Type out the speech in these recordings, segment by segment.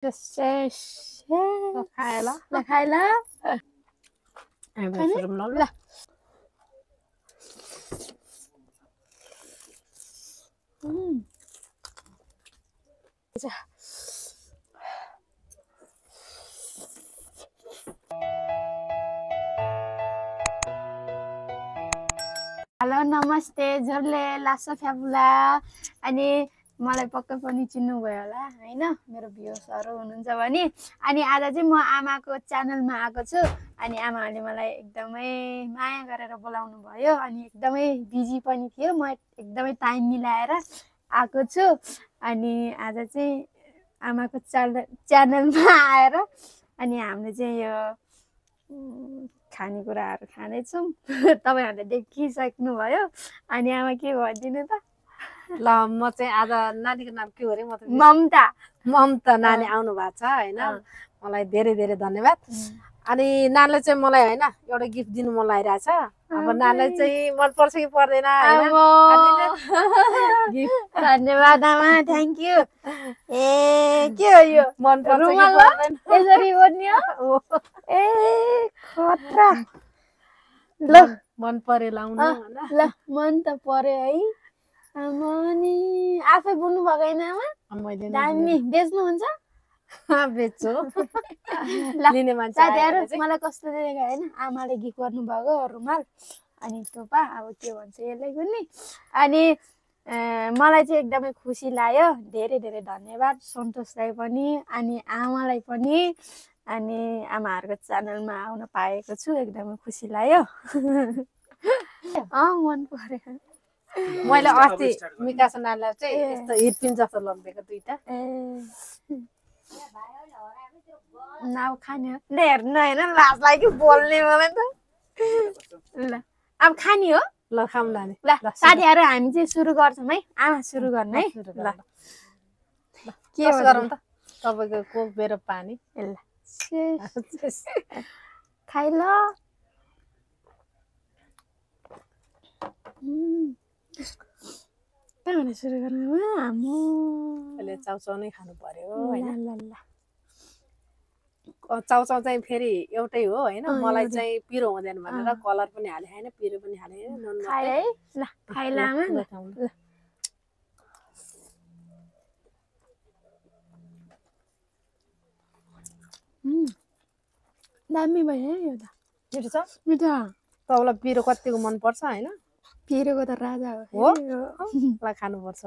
Yes. खाए ल ल खाइ ल हामी सुरु ल ल हेलो नमस्ते झोरले लासो फ्याबुला अनि मलाई पक्कै पनि चिन्नुभयो होला हैन मेरो भ्युअर्सहरु हुनुहुन्छ भने अनि आज चाहिँ म आमाको च्यानलमा आएको छु अनि आमाले मलाई एकदमै माया गरेर बोलाउनु भयो अनि एकदमै बिजी पनि थियो म एकदमै टाइम मिलाएर आएको छु अनि आज चाहिँ आमाको च्यानलमा आएर अनि हामीले चाहिँ यो खानेकुराहरू खानेछौँ तपाईहरुले देखिसक्नुभयो अनि आमा के भनिदिनु त ल म चाहिँ आज नानीको नाम के हो रे म त ममता ममता नानी आउनु भएको छ हैन मलाई धेरै धेरै धन्यवाद अनि नानीले चाहिँ मलाई हैन एउटा गिफ्ट दिनु मन लागिरहेछ अब नानीलाई चाहिँ मन पर्छ कि पर्दैन हैन गिफ्ट धन्यवाद आमा थ्यांक यू ए के हो यो मन पर्छ कि पर्दैन यसरी ओड्ने हो ए खतरा ल मन परे लाउनु हैन ल मन त पर्यो है आमा नि आफै बुन्नु भएको हैन आमा मैले दामी बेच्नुहुन्छ बेच्छु लिने मान्छे साथीहरु मलाई कस्तो देखेको हैन आमाले गिफ्ट गर्नु भएको रुमाल अनि टोपा अब के भन्छ यसलाई पनि अनि मलाई चाहिँ एकदमै खुसी लाग्यो धेरै धेरै धन्यवाद सन्तोष दाइ पनि अनि आमालाई पनि अनि आमाहरुको च्यानलमा आउन पाएको छु एकदमै खुसी लाग्यो मन पर्यो मैले अस्ति मिकास नानीलाई चाहिँ यस्तो हिटपिन जस्तो लगिदिएको दुईटा नाउ खाने ले हेर्नु हैन लाज लाग्यो बोल्ने मलाई त ल अब खानी हो ल खाऊँ नानी ल साथीहरु हामी चाहिँ सुरु गर्छौं है आमा सुरु गर्नु है ल के गरौँ त तपाईको कोक मेरो पानी ल खाइ ल कहाँबाट सुरु गर्नु आमा अहिले चाउचाउ नै खानु पर्यो ल हैन ल ल चाउचाउ चाहिँ फेरि एउटै हो हैन मलाई चाहिँ पिरो हुँदैन भनेर कलर पनि हाले हैन पिरो पनि हाले हैन नुन खाइ है ल खाइ ल आमा ल दामी भयो यो त मिठो छ मिठो तपाईँलाई पिरो कतिको मन पर्छ हैन पिरोको त राजा हो ल खानु पर्छ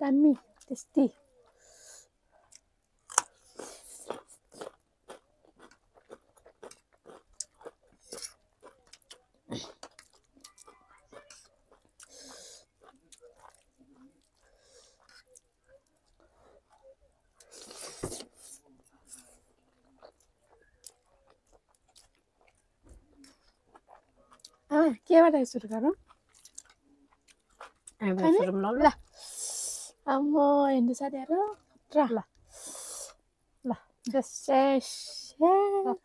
दामी टेस्टी केबाट सुरु गरौँ ल अम्म हेर्नु साथीहरु ल ल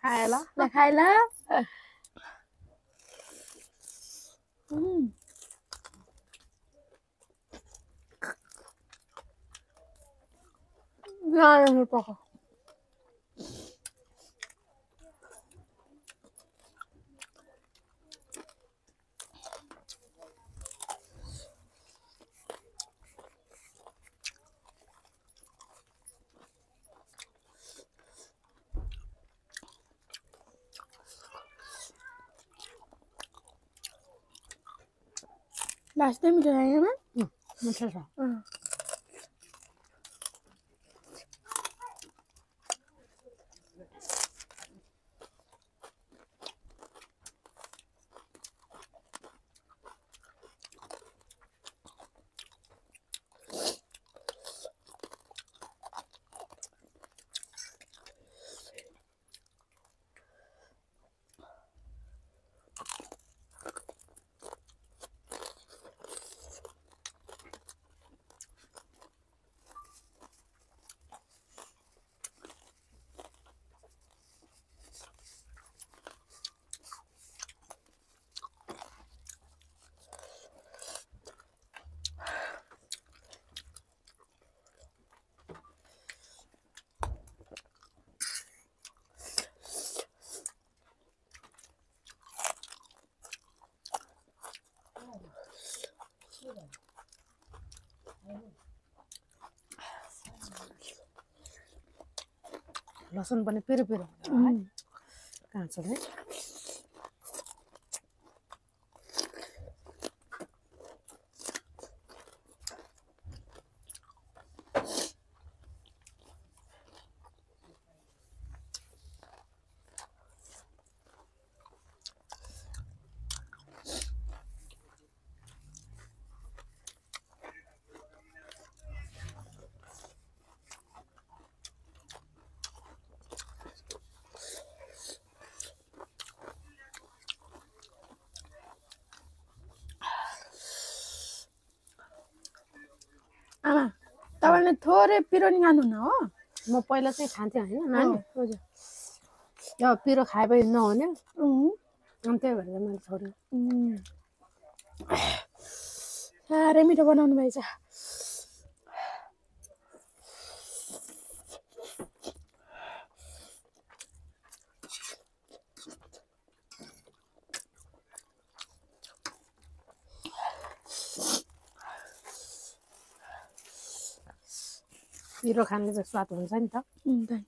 खाए ल ल खाइ ल ल पका लास्ट मिठो लाग्यो मिठो छ लसुन पनि पिरो पिरो हुन्छ है काँचो चाहिँ आमा तपाईले थोरै पिरो नि खानुहुन्न हो म पहिला चाहिँ खान्थेँ होइन नानी अब पिरो खाएपछि नहुने अनि त्यही भएर मैले छोडेँ साह्रै मिठो बनाउनु भएछ पिरो खाने चाहिँ स्वाद हुन्छ नि त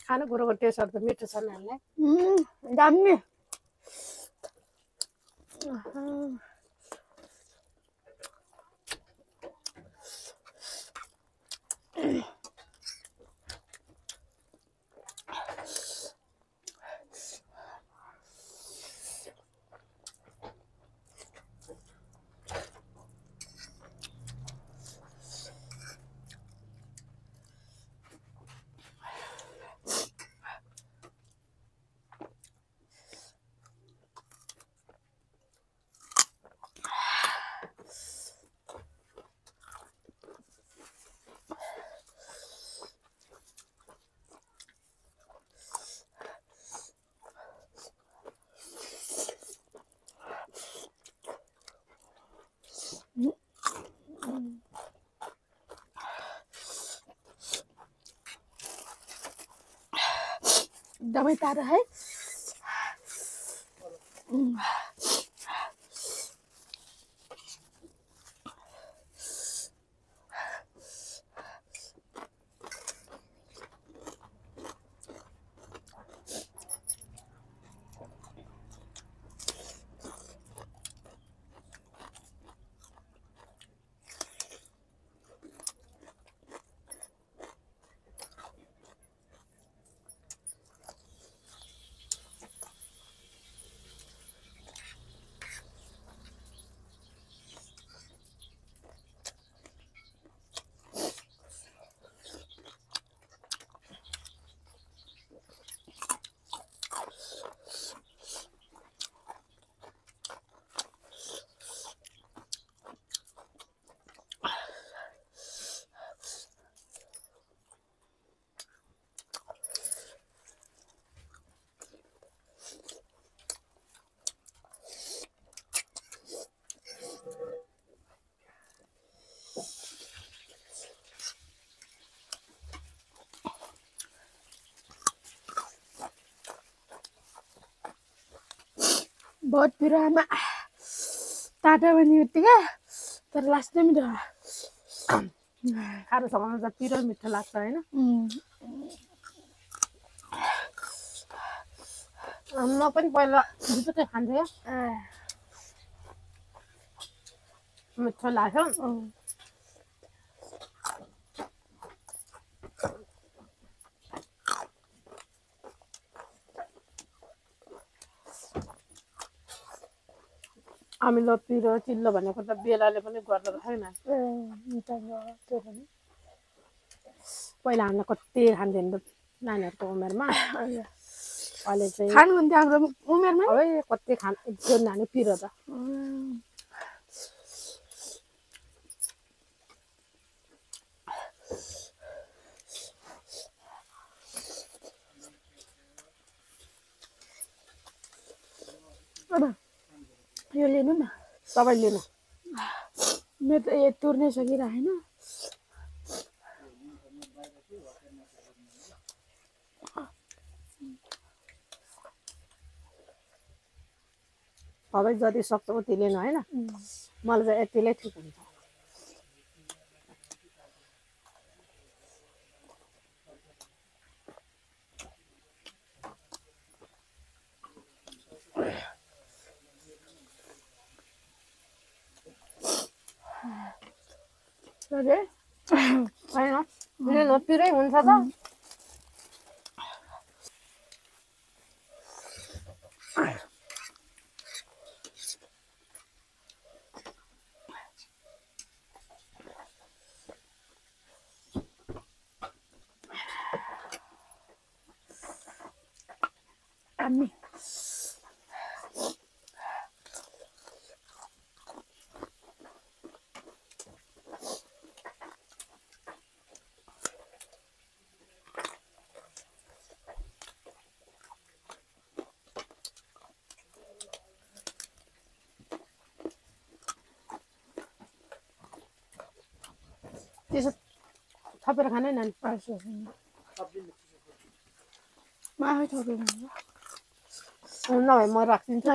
खानेकुरोको टेस्टहरू त मिठो छ नानीलाई दामी एकदमै ताजा है बहुत पिरो आमा तातो बन्ने बित्तिकै तर लास्टै मिठो खारोसँग त पिरो मिठो लाग्छ होइन म पनि पहिला दुधै खान्थेँ मिठो लाग्छ अमिलो पिरो चिल्लो भनेको त बेलाले पनि गर्दो रहेछ पहिला हामीले कति खान्थ्यौँ नि त नानीहरूको उमेरमा अहिले चाहिँ खानुहुन्थ्यो हाम्रो उमेरमा है कति थियो नानी पिरो त यो लिनु न तपाईँ लिनु मेरो त यो तुर्नै सकिरहेन तपाईँ जति सक्छ उति लिनु होइन मलाई चाहिँ यतिले ठिक हुन्छ होइन लिनु पिरै हुन्छ त Kami. त्यसो थपेर खानै नानी Mahal थपेर नभए म राखिदिन्छु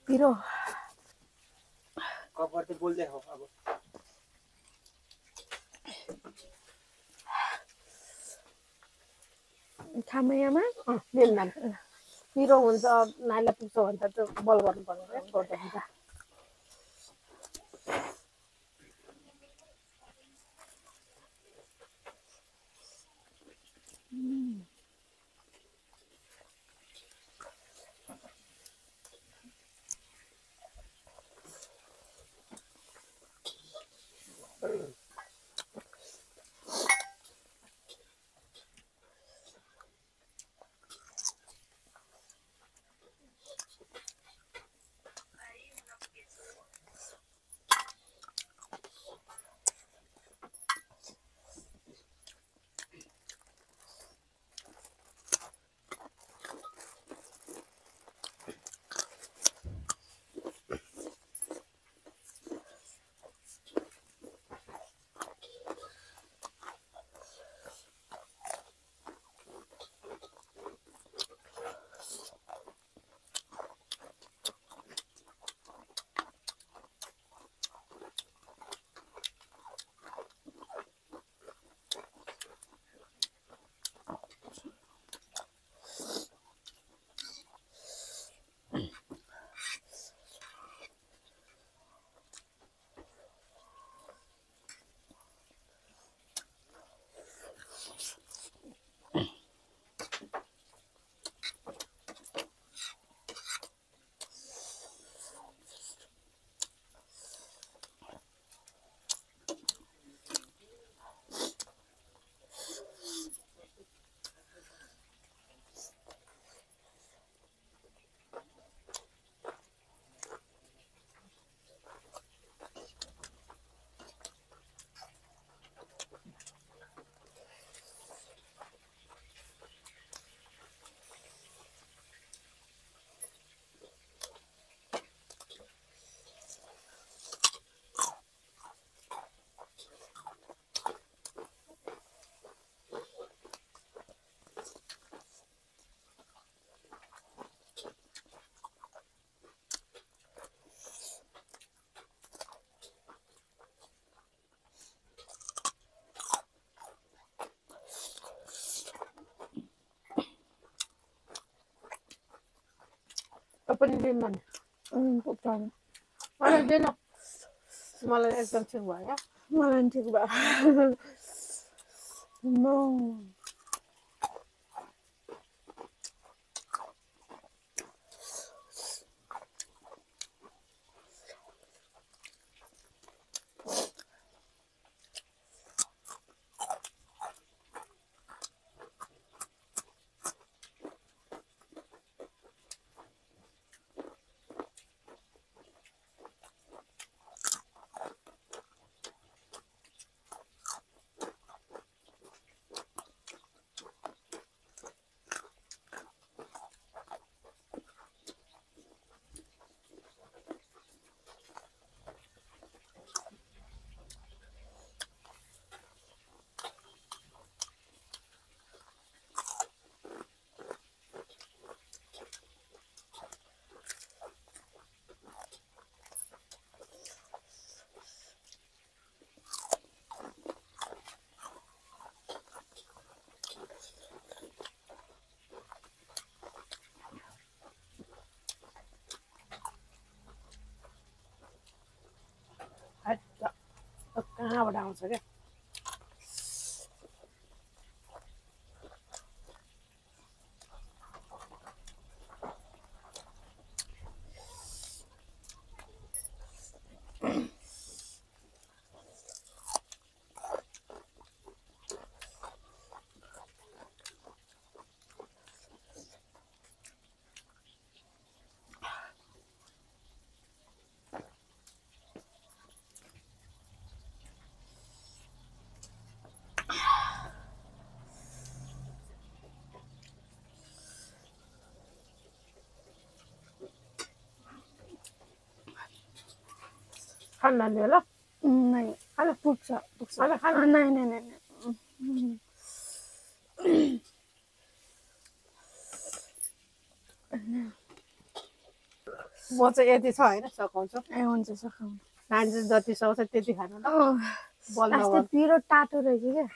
पिरो कबर ते बोल्दै हो अब खामैयामा पिरो हुन्छ नानीलाई पुग्छ भने त त्यो बल गर्नु पर्छ गर्दा पनि दिन्न नि पुग्छ नि। मलाई दिनु मलाई एकदम ठिक भयो मलाई पनि ठिक भयो कहाँबाट आउँछ क्या खाना ले ल नहीं खाना पुग्छ खाना खाना नहीं नहीं नहीं नहीं म चाहिँ यति छ होइन सघाउँछु ए हुन्छ सखाउनु नानी चाहिँ जति सक्छ त्यति खानु ल बल यस्तो नगर्नु पिरो टाटो रहेछ क्या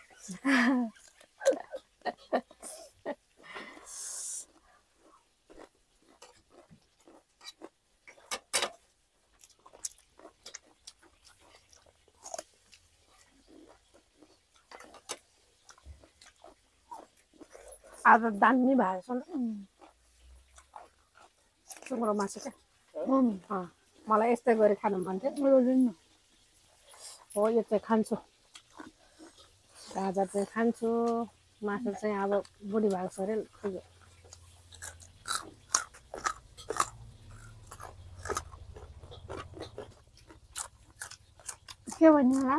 आज दामी भएको छ नि सुँगुरको मासु क्या मलाई यस्तै गरी खानु मन थियो हो यो चाहिँ खान्छु गाजर चाहिँ खान्छु मासु चाहिँ अब बुढी भएको छ अरे पुग्यो के भन्नु होला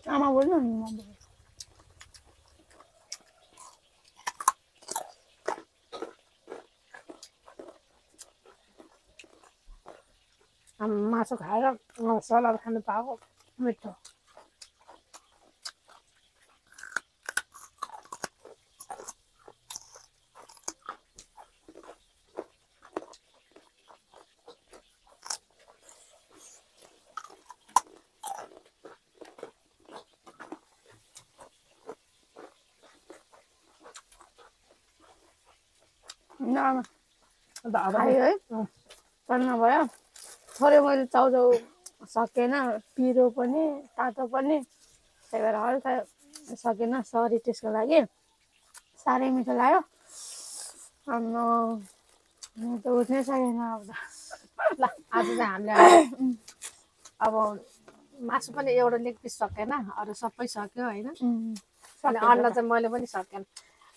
आमा बोल्नु नि म बोल्छु मासु खाएर सलाद खानु पाएको मिठो खायो है चल्न भयो थोरै मैले चाउचाउ सकेन पिरो पनि तातो पनि त्यही भएर हल्का सकेन सरी त्यसको लागि साह्रै मिठो लाग्यो म त उठ्नै सकेन अब ल आज चाहिँ हामीले अब मासु पनि एउटा लेग पिस सकेन अरू सबै सक्यो होइन अनि अन्न चाहिँ मैले पनि सकेन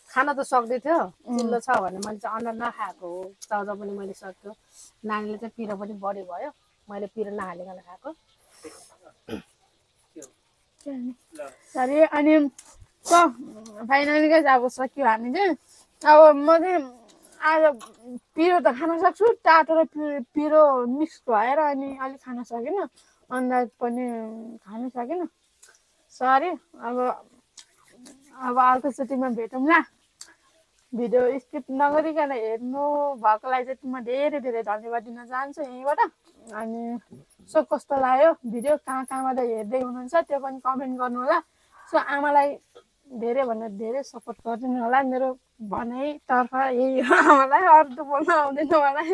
खान त सक्दै थियो चिल्लो छ भने मैले चाहिँ अन्न नखाएको हो चाउचाउ पनि मैले सक्यो नानीले चाहिँ पिरो पनि बढी भयो मैले पिरो नहालिकन खाएको सरी अनि फाइनली चाहिँ अब सक्यो हामी चाहिँ अब म चाहिँ आज पिरो त खान सक्छु टाटो र पिरो मिक्स भएर अनि अलिक खान सकिनँ अन्दाज पनि खान सकिनँ सरी अब अर्कोचोटिमा भेटौँला भिडियो स्किप नगरिकन हेर्नु भएकोलाई चाहिँ म धेरै धेरै धन्यवाद दिन चाहन्छु यहीँबाट अनि सो कस्तो लाग्यो भिडियो कहाँ कहाँबाट हेर्दै हुनुहुन्छ त्यो पनि कमेन्ट गर्नु होला सो आमालाई धेरैभन्दा धेरै सपोर्ट गरिदिनु होला मेरो भनाइतर्फ यही हो मलाई, अरू त बोल्न आउँदैन मलाई।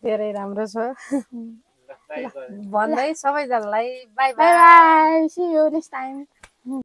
धेरै राम्रो छ। भन्दै सबैजनालाई bye bye bye. Bye, see you next time.